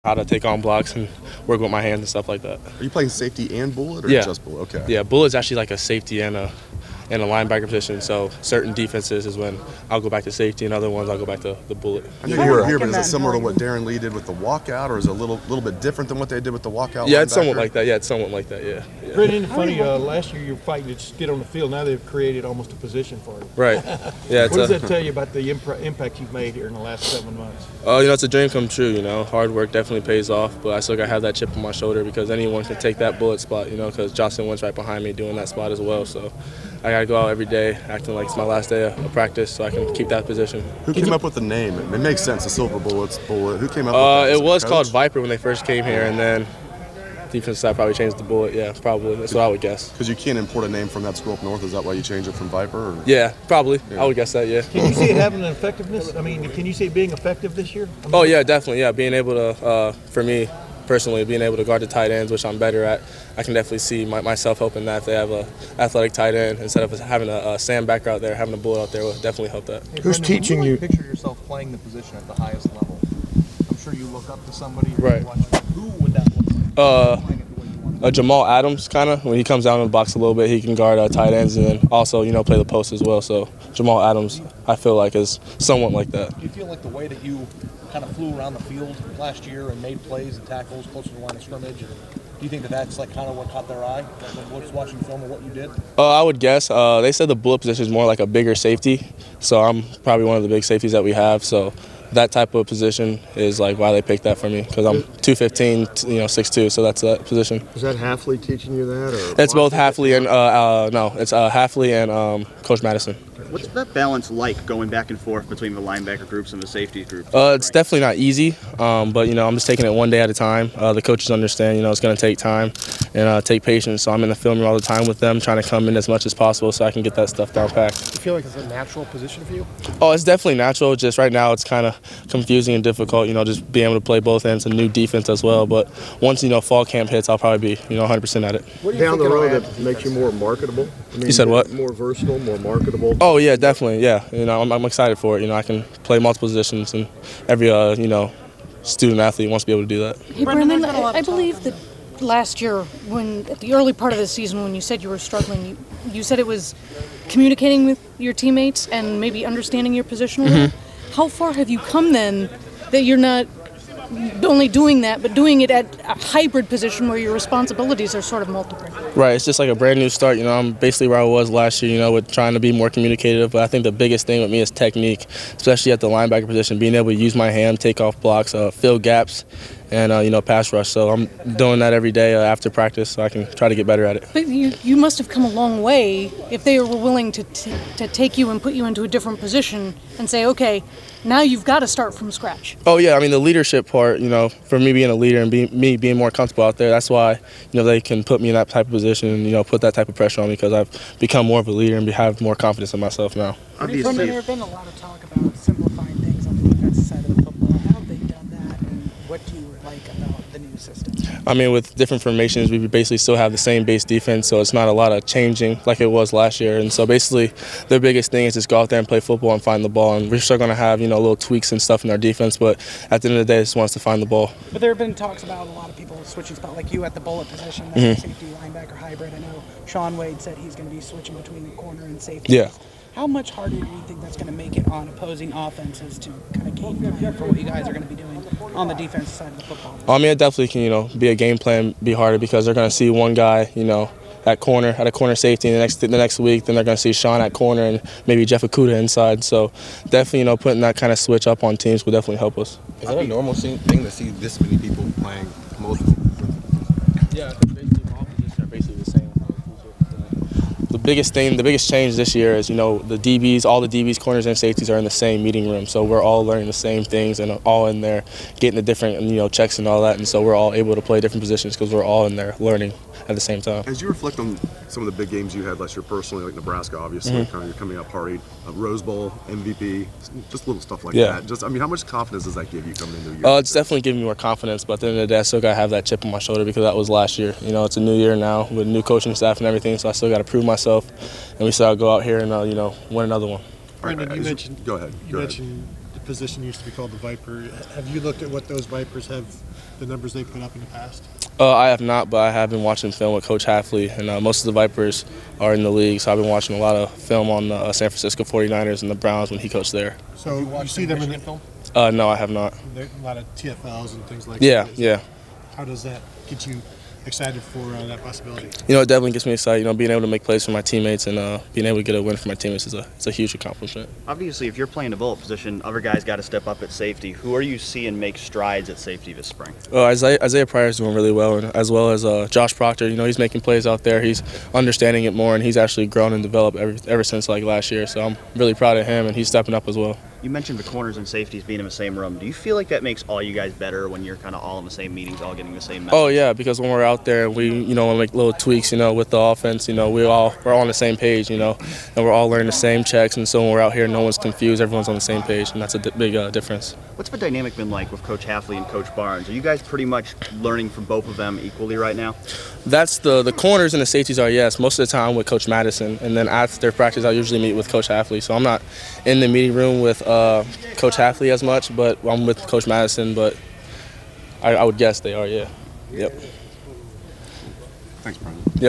how to take on blocks and work with my hands and stuff like that. Are you playing safety and bullet or just bullet? Okay. Yeah, bullet's actually like a safety and a linebacker position. So certain defenses is when I'll go back to safety, and other ones I'll go back to the bullet. I know you were here, but is it similar to what Darren Lee did with the walkout, or is it a little bit different than what they did with the walkout? Yeah, it's somewhat like that. Yeah, it's somewhat like that. Yeah. Brendon, funny. Last year you were fighting to just get on the field. Now they've created almost a position for you. Right. Yeah. What does that tell you about the impact you've made here in the last 7 months? It's a dream come true. Hard work definitely pays off, but I still got to have that chip on my shoulder because anyone can take that bullet spot. Because Jocelyn Wentz right behind me doing that spot as well. So I got to go out every day acting like it's my last day of practice so I can keep that position. Who came up with the name? It makes sense, the Silver Bullets bullet. Who came up with that? It was called Viper when they first came here, and then defensive side probably changed the bullet. Yeah, probably. That's what I would guess. Because you can't import a name from that school up north. Is that why you changed it from Viper? Or? Yeah, probably. Yeah. I would guess that, yeah. Can you see it having an effectiveness? I mean, can you see it being effective this year? Oh, yeah, definitely. Yeah, being able to, for me, personally, being able to guard the tight ends, which I'm better at, I can definitely see myself helping that. If they have an athletic tight end, instead of having a sandbacker out there, having a bullet out there will definitely help that. Hey, Who's teaching you? Picture yourself playing the position at the highest level. I'm sure you look up to somebody. Right. Who would that look like? Jamal Adams, kind of. When he comes down in the box a little bit, he can guard tight ends and then also, play the post as well. So Jamal Adams, I feel like, is somewhat like that. Do you feel like the way that you kind of flew around the field last year and made plays and tackles closer to the line of scrimmage, do you think that that's like kind of what caught their eye, when was watching film of what you did? I would guess. They said the bullet position is more like a bigger safety, so I'm probably one of the big safeties that we have. So that type of position is like why they picked that for me, because I'm 215, 6'2", so that's that position. Is that Halfley teaching you that, or? It's both Halfley and it's Halfley and Coach Madison. What's that balance like going back and forth between the linebacker groups and the safety groups? It's definitely not easy, but I'm just taking it one day at a time. The coaches understand, it's going to take time and take patience. So I'm in the film room all the time with them, trying to come in as much as possible so I can get that stuff down packed. Do you feel like it's a natural position for you? Oh, it's definitely natural. Just right now, it's kind of confusing and difficult. Just being able to play both ends, a new defense as well. But once fall camp hits, I'll probably be 100% at it. Down the road, that makes you more marketable. You said what? More versatile, more marketable. Oh yeah, definitely. Yeah, I'm excited for it. I can play multiple positions, and every student athlete wants to be able to do that. Hey, Brendon, I believe that last year, at the early part of the season, when you said you were struggling, you said it was communicating with your teammates and maybe understanding your position a little. How far have you come then that you're not only doing that, but doing it at a hybrid position where your responsibilities are sort of multiple? Right, it's just like a brand new start. I'm basically where I was last year, with trying to be more communicative. But I think the biggest thing with me is technique, especially at the linebacker position, being able to use my hand, take off blocks, fill gaps, and pass rush. So I'm doing that every day after practice, so I can try to get better at it. But you must have come a long way if they were willing to take you and put you into a different position and say, okay, now you've got to start from scratch. Oh yeah, the leadership part, for me being a leader and me being more comfortable out there, that's why they can put me in that type of position and put that type of pressure on me, because I've become more of a leader and have more confidence in myself now. Obviously, there's been a lot of talk about simplifying things on the defensive side of the football. How have they done that, and what do you like about the new system? With different formations, we basically still have the same base defense, so it's not a lot of changing like it was last year. And so basically, their biggest thing is just go out there and play football and find the ball. And we're still going to have, little tweaks and stuff in our defense, but at the end of the day, it just wants to find the ball. But there have been talks about a lot of people switching spot, like you at the bullet position, that safety linebacker hybrid. I know Sean Wade said he's going to be switching between the corner and safety. Yeah. How much harder do you think that's going to make it on opposing offenses to kind of game plan for what you guys are going to be doing on the defensive side of the football? It definitely can, be a game plan, be harder, because they're going to see one guy, at a corner safety, and the next week, then they're going to see Sean at corner and maybe Jeff Okuda inside. So definitely, putting that kind of switch up on teams will definitely help us. Is that a normal thing to see this many people playing multiple? Yeah, basically all positions are basically the same. The biggest change this year is, the DBs, all the DBs, corners, and safeties are in the same meeting room. So we're all learning the same things and all in there getting the different, checks and all that. And so we're all able to play different positions because we're all in there learning at the same time. As you reflect on some of the big games you had last year personally, like Nebraska, obviously, kind of you're coming up party, Rose Bowl, MVP, just little stuff like that. Just, how much confidence does that give you coming into the year? It's definitely giving me more confidence, but at the end of the day, I still got to have that chip on my shoulder because that was last year. It's a new year now with new coaching staff and everything, so I still got to prove myself, and we still got to go out here and, win another one. Brendon, you mentioned go ahead. You mentioned position used to be called the Viper. Have you looked at what those Vipers have, the numbers they put up in the past? I have not, but I have been watching film with Coach Hafley, and most of the Vipers are in the league, so I've been watching a lot of film on the San Francisco 49ers and the Browns when he coached there. So you see them in the film? No, I have not. A lot of TFLs and things like Yeah, that. yeah. How does that get you excited for that possibility? You know, it definitely gets me excited. You know, being able to make plays for my teammates and being able to get a win for my teammates is a huge accomplishment. Obviously, if you're playing a bullet position, other guys got to step up at safety. Who are you seeing make strides at safety this spring? Isaiah Pryor's doing really well, and as well as Josh Proctor. You know, he's making plays out there. He's understanding it more, and he's actually grown and developed ever since like last year. So I'm really proud of him, and he's stepping up as well. You mentioned the corners and safeties being in the same room. Do you feel like that makes all you guys better when you're kind of all in the same meetings, all getting the same message? Oh yeah, because when we're out there and we, you know, make little tweaks, you know, with the offense, you know, we're all on the same page, you know, and we're all learning the same checks. And so when we're out here, no one's confused. Everyone's on the same page, and that's a big difference. What's the dynamic been like with Coach Hafley and Coach Barnes? Are you guys pretty much learning from both of them equally right now? That's the corners and the safeties are, yes, most of the time with Coach Madison, and then after practice I usually meet with Coach Hafley. So I'm not in the meeting room with Coach Hafley as much, but I'm with Coach Madison. But I would guess they are, yeah. Yep. Thanks, Brendon. Yep.